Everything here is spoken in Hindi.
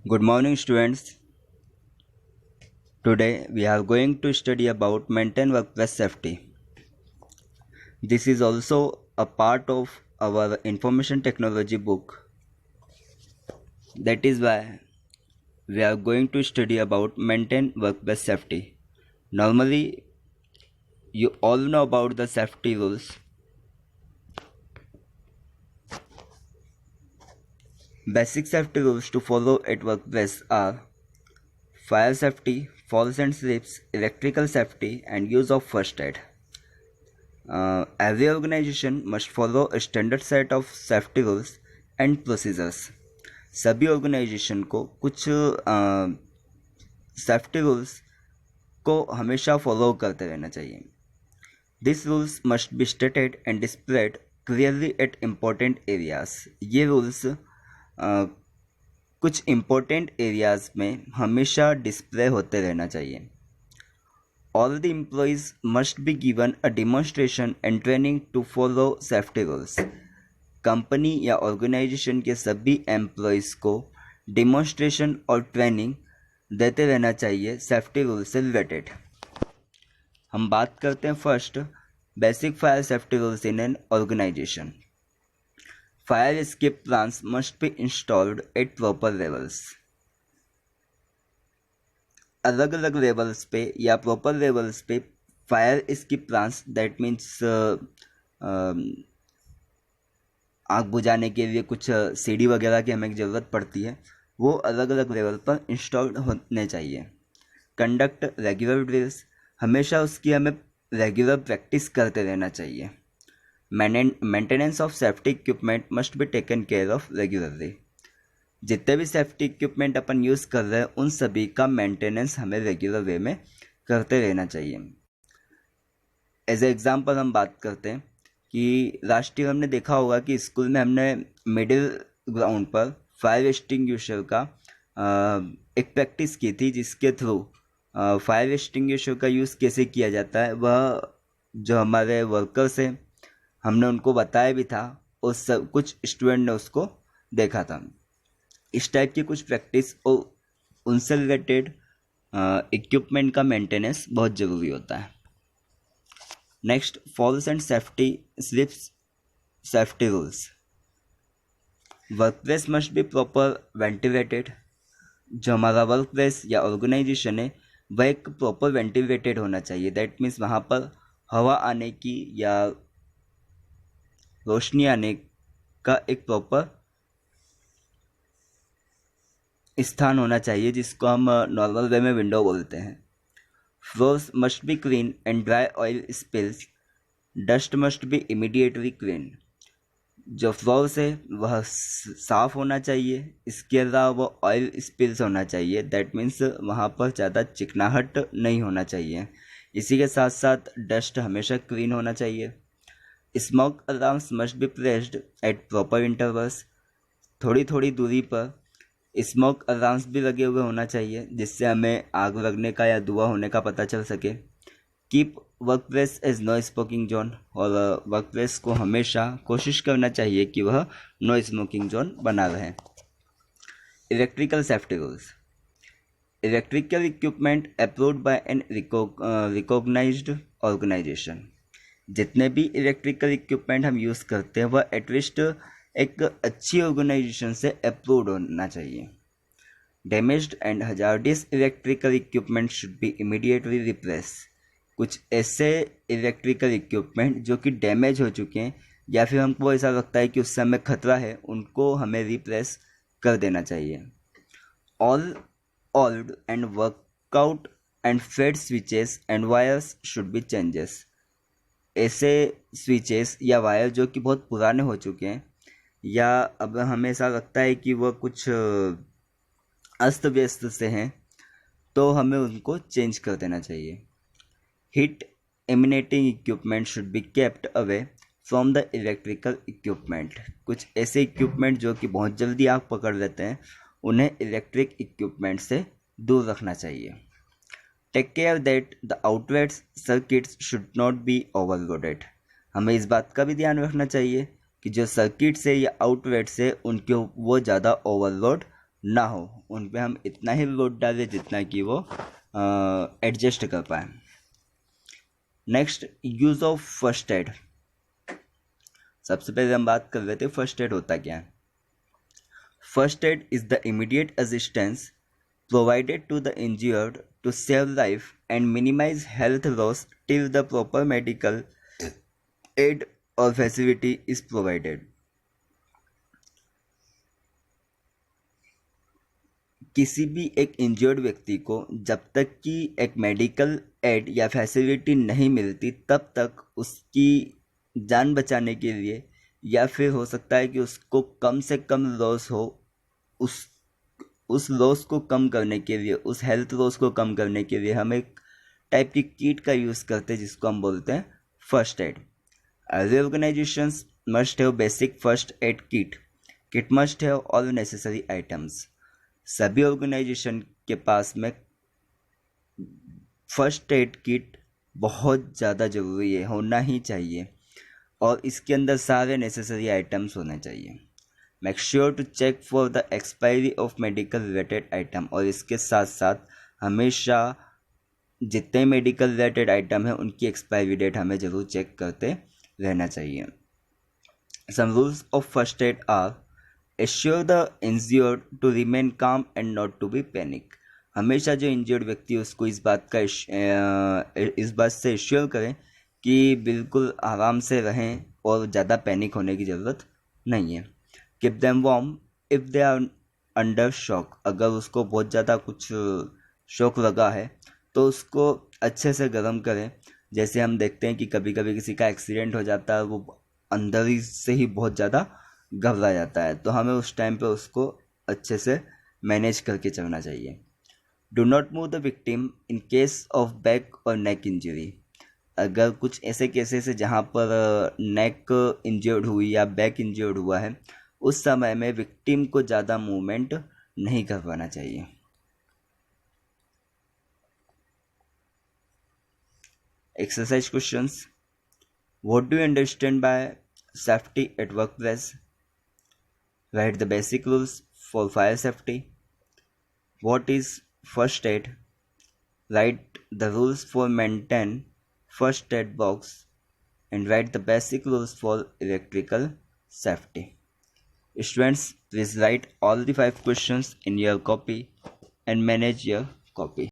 Good morning, students. Today we are going to study about maintain workplace safety. This is also a part of our information technology book. That is why we are going to study about maintain workplace safety. Normally, you all know about the safety rules. Basic safety rules to follow at workplace are fire safety, falls and slips, electrical safety, and use of first aid. Every organization must follow a standard set of safety rules and procedures. सभी ऑर्गेनाइजेशन को कुछ सेफ्टी रूल्स को हमेशा फॉलो करते रहना चाहिए. This rules must be stated and displayed clearly at important areas. ये रूल्स कुछ इम्पोर्टेंट एरियाज में हमेशा डिस्प्ले होते रहना चाहिए. All the employees must be given a demonstration and training to follow safety rules. Company या ऑर्गेनाइजेशन के सभी एम्प्लॉयज़ को डिमॉन्स्ट्रेशन और ट्रेनिंग देते रहना चाहिए सेफ्टी रूल से रिलेटेड. हम बात करते हैं first basic fire safety rules in an organisation. Fire escape plans must be installed at proper levels. अलग अलग लेवल्स पे या प्रॉपर लेवल्स पे fire escape plans that means आग बुझाने के लिए कुछ सीढ़ी वगैरह की हमें ज़रूरत पड़ती है, वो अलग अलग लेवल पर इंस्टॉल्ड होने चाहिए. कंडक्ट रेगुलर ड्रिल्स, हमेशा उसकी हमें रेगुलर प्रैक्टिस करते रहना चाहिए. Maintenance of safety equipment must be taken care of regularly. जितने भी सेफ्टी इक्विपमेंट अपन यूज़ कर रहे हैं उन सभी का मेंटेनेंस हमें रेगुलर वे में करते रहना चाहिए. एज ए एग्जांपल हम बात करते हैं कि लास्ट ईयर हमने देखा होगा कि स्कूल में हमने मिडिल ग्राउंड पर फायर एक्सटिंग्विशर का एक प्रैक्टिस की थी, जिसके थ्रू फायर एक्सटिंग्विशर का यूज़ कैसे किया जाता है वह जो हमारे वर्कर्स हैं हमने उनको बताया भी था और सब कुछ स्टूडेंट ने उसको देखा था. इस टाइप की कुछ प्रैक्टिस और उनसे रिलेटेड इक्विपमेंट का मेंटेनेंस बहुत ज़रूरी होता है. Next falls and safety slips safety rules. Workplace must be proper ventilated. जो हमारा वर्क प्लेस या ऑर्गेनाइजेशन है वह एक प्रॉपर वेंटिलेटेड होना चाहिए. दैट मीन्स वहाँ पर हवा आने की या रोशनी आने का एक प्रॉपर स्थान होना चाहिए, जिसको हम नॉर्मल वे में विंडो बोलते हैं. Floors must be clean and dry oil spills. Dust must be immediately clean. जो फ्लोर्स है वह साफ़ होना चाहिए. इसके अलावा ऑयल स्पिल्स होना चाहिए. दैट मीन्स वहाँ पर ज़्यादा चिकनाहट नहीं होना चाहिए. इसी के साथ साथ डस्ट हमेशा क्लीन होना चाहिए. Smoke alarms must be placed at proper intervals. थोड़ी थोड़ी दूरी पर स्मोक अलार्म्स भी लगे हुए होना चाहिए, जिससे हमें आग लगने का या धुआं होने का पता चल सके. Keep workplace as no smoking zone. और वर्क प्लेस को हमेशा कोशिश करना चाहिए कि वह नो स्मोकिंग जोन बना रहे. Electrical safety rules. Electrical equipment approved by an recognised organisation. जितने भी इलेक्ट्रिकल इक्विपमेंट हम यूज़ करते हैं वह एटलीस्ट एक अच्छी ऑर्गेनाइजेशन से अप्रूव्ड होना चाहिए. Damaged and hazardous electrical equipment should be immediately replace. कुछ ऐसे इलेक्ट्रिकल इक्विपमेंट जो कि डैमेज हो चुके हैं या फिर हमको ऐसा लगता है कि उससे हमें खतरा है, उनको हमें रिप्लेस कर देना चाहिए. All old and workout and fade switches and wires should be changes. ऐसे स्विचेस या वायर जो कि बहुत पुराने हो चुके हैं या अब हमें ऐसा लगता है कि वह कुछ अस्त व्यस्त से हैं, तो हमें उनको चेंज कर देना चाहिए. Heat emanating equipment should be kept away from the electrical equipment. कुछ ऐसे इक्विपमेंट जो कि बहुत जल्दी आग पकड़ लेते हैं उन्हें इलेक्ट्रिक इक्विपमेंट से दूर रखना चाहिए. Take care that the outlet circuits should not be overloaded. हमें इस बात का भी ध्यान रखना चाहिए कि जो सर्किट से या आउटलेट से उनके वो ज़्यादा ओवरलोड ना हो, उन पे हम इतना ही लोड डालें जितना कि वो एडजस्ट कर पाए। Next, use of first add. सबसे पहले हम बात कर रहे थे फर्स्ट एड होता क्या है। First aid is the immediate assistance provided to the injured to save life and minimize health loss till the proper medical aid or facility is provided. किसी भी एक इंजर्ड व्यक्ति को जब तक कि एक मेडिकल एड या फैसिलिटी नहीं मिलती तब तक उसकी जान बचाने के लिए, या फिर हो सकता है कि उसको कम से कम लॉस हो, उस लॉस को कम करने के लिए, उस हेल्थ लॉस को कम करने के लिए हम एक टाइप की किट का यूज़ करते हैं जिसको हम बोलते हैं first aid. Every organizations must have basic first aid kit. Kit must have all necessary items. सभी ऑर्गेनाइजेशन के पास में फर्स्ट एड किट बहुत ज़्यादा ज़रूरी है, होना ही चाहिए, और इसके अंदर सारे नेसेसरी आइटम्स होने चाहिए। Make sure to check for the expiry of medical related item, और इसके साथ साथ हमेशा जितने मेडिकल रिलेटेड आइटम है उनकी एक्सपायरी डेट हमें ज़रूर चेक करते रहना चाहिए। Some rules of first aid are: assure the injured to remain calm and not to be panic. हमेशा जो इंज्योर्ड व्यक्ति है उसको इस बात से एश्योर करें कि बिल्कुल आराम से रहें और ज़्यादा पैनिक होने की ज़रूरत नहीं है। Keep them warm if they are under shock. अगर उसको बहुत ज़्यादा कुछ शॉक लगा है तो उसको अच्छे से गर्म करें। जैसे हम देखते हैं कि कभी कभी किसी का एक्सीडेंट हो जाता है, वो अंदर ही से ही बहुत ज़्यादा घबरा जाता है, तो हमें उस टाइम पे उसको अच्छे से मैनेज करके चलना चाहिए। Do not move the victim in case of back और नेक इंजरी। अगर कुछ ऐसे केसेस है जहाँ पर नेक इंजर्ड हुई या बैक इंजर्ड हुआ है, उस समय में विक्टिम को ज़्यादा मूवमेंट नहीं करवाना चाहिए। Exercise questions. What do you understand by safety at workplace? Write the basic rules for fire safety. What is first aid? Write the rules for maintain first aid box, and write the basic rules for electrical safety. Students, please write all the 5 questions in your copy and manage your copy.